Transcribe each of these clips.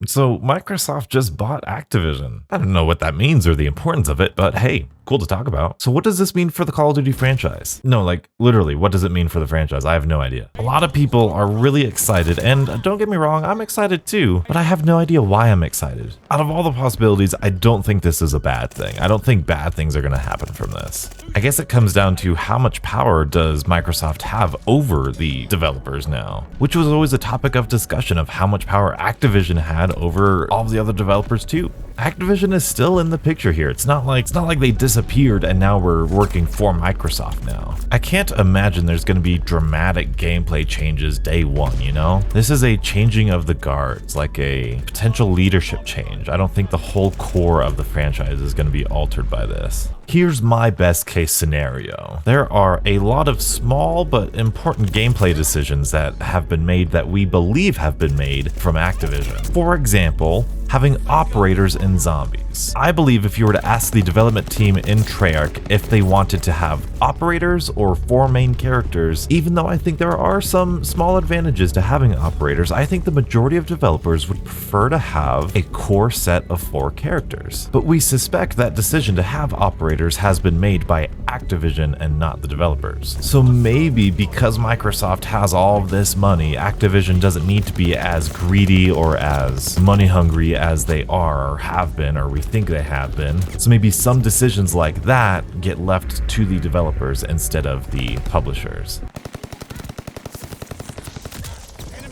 So Microsoft just bought Activision. I don't know what that means or the importance of it, but hey, cool to talk about. So what does this mean for the Call of Duty franchise? No, like literally, what does it mean for the franchise? I have no idea. A lot of people are really excited, and don't get me wrong, I'm excited too, but I have no idea why I'm excited. Out of all the possibilities, I don't think this is a bad thing. I don't think bad things are gonna happen from this. I guess it comes down to how much power does Microsoft have over the developers now, which was always a topic of discussion of how much power Activision had over all the other developers too. Activision is still in the picture here. It's not like they disappeared and now we're working for Microsoft now. I can't imagine there's going to be dramatic gameplay changes day one, you know? This is a changing of the guards, like a potential leadership change. I don't think the whole core of the franchise is going to be altered by this. Here's my best case scenario. There are a lot of small but important gameplay decisions that have been made that we believe have been made from Activision. For example, having operators in zombies. I believe if you were to ask the development team in Treyarch if they wanted to have operators or 4 main characters, even though I think there are some small advantages to having operators, I think the majority of developers would prefer to have a core set of 4 characters. But we suspect that decision to have operators has been made by Activision and not the developers. So maybe because Microsoft has all of this money, Activision doesn't need to be as greedy or as money hungry as they are or have been, or we think they have been. So maybe some decisions like that get left to the developers instead of the publishers.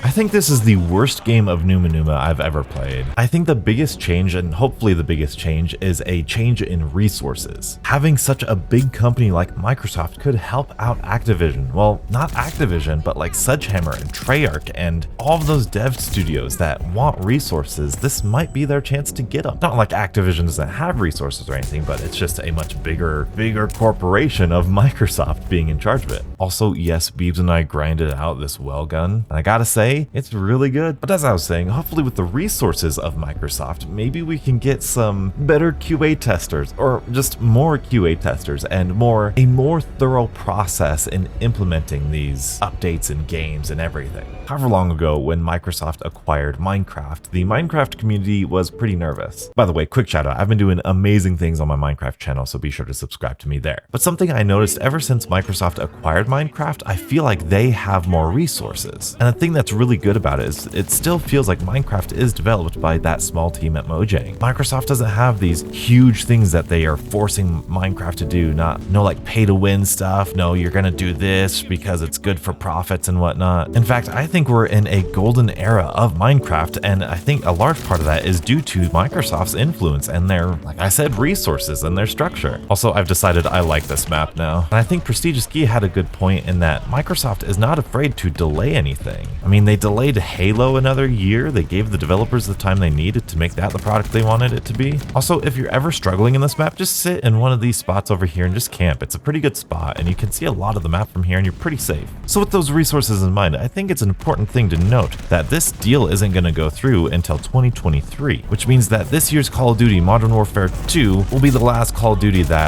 I think this is the worst game of Numa Numa I've ever played. I think the biggest change, and hopefully the biggest change, is a change in resources. Having such a big company like Microsoft could help out Activision. Well, not Activision, but like Sledgehammer and Treyarch and all of those dev studios that want resources. This might be their chance to get them. Not like Activision doesn't have resources or anything, but it's just a much bigger corporation of Microsoft being in charge of it. Also, yes, Beebs and I grinded out this well gun, and I gotta say, it's really good. But as I was saying, hopefully with the resources of Microsoft, maybe we can get some better QA testers, or just more QA testers, and a more thorough process in implementing these updates and games and everything. However long ago, when Microsoft acquired Minecraft, the Minecraft community was pretty nervous. By the way, quick shout out, I've been doing amazing things on my Minecraft channel, so be sure to subscribe to me there. But something I noticed ever since Microsoft acquired Minecraft, I feel like they have more resources. And the thing that's really good about it is it still feels like Minecraft is developed by that small team at Mojang. Microsoft doesn't have these huge things that they are forcing Minecraft to do, no like pay to win stuff, no you're gonna do this because it's good for profits and whatnot. In fact, I think we're in a golden era of Minecraft, and I think a large part of that is due to Microsoft's influence and their, like I said, resources and their structure. Also, I've decided I like this map now, and I think Prestigious Key had a good point in that Microsoft is not afraid to delay anything. I mean, they delayed Halo another year. They gave the developers the time they needed to make that the product they wanted it to be. Also, if you're ever struggling in this map, just sit in one of these spots over here and just camp. It's a pretty good spot, and you can see a lot of the map from here, and you're pretty safe. So with those resources in mind, I think it's an important thing to note that this deal isn't going to go through until 2023, which means that this year's Call of Duty Modern Warfare 2 will be the last Call of Duty that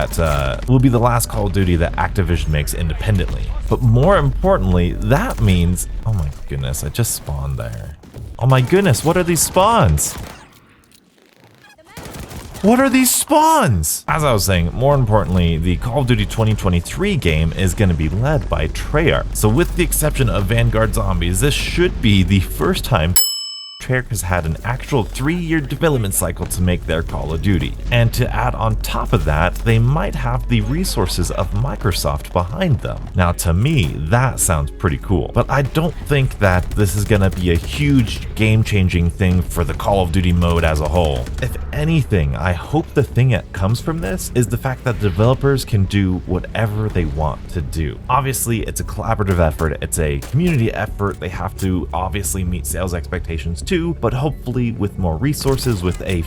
Activision makes independently. But more importantly, that means, oh my goodness, I just spawned there. Oh my goodness, what are these spawns? What are these spawns? As I was saying, more importantly, the Call of Duty 2023 game is going to be led by Treyarch. So with the exception of Vanguard Zombies, this should be the first time Treyarch has had an actual 3-year development cycle to make their Call of Duty. And to add on top of that, they might have the resources of Microsoft behind them. Now, to me, that sounds pretty cool, but I don't think that this is gonna be a huge game-changing thing for the Call of Duty mode as a whole. If anything, I hope the thing that comes from this is the fact that developers can do whatever they want to do. Obviously, it's a collaborative effort, it's a community effort, they have to obviously meet sales expectations too, but hopefully with more resources, with a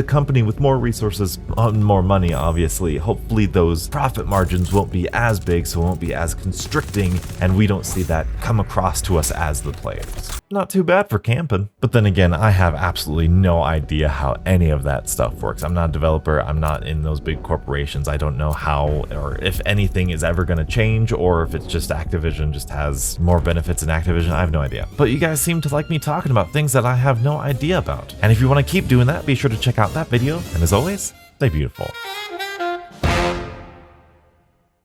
company with more resources and more money, obviously, hopefully those profit margins won't be as big, so it won't be as constricting, and we don't see that come across to us as the players. Not too bad for camping. But then again, I have absolutely no idea how any of that stuff works. I'm not a developer, I'm not in those big corporations. I don't know how or if anything is ever going to change, or if it's just Activision just has more benefits in Activision. I have no idea. But you guys seem to like me talking about about things that I have no idea about. And if you want to keep doing that, be sure to check out that video. And as always, stay beautiful.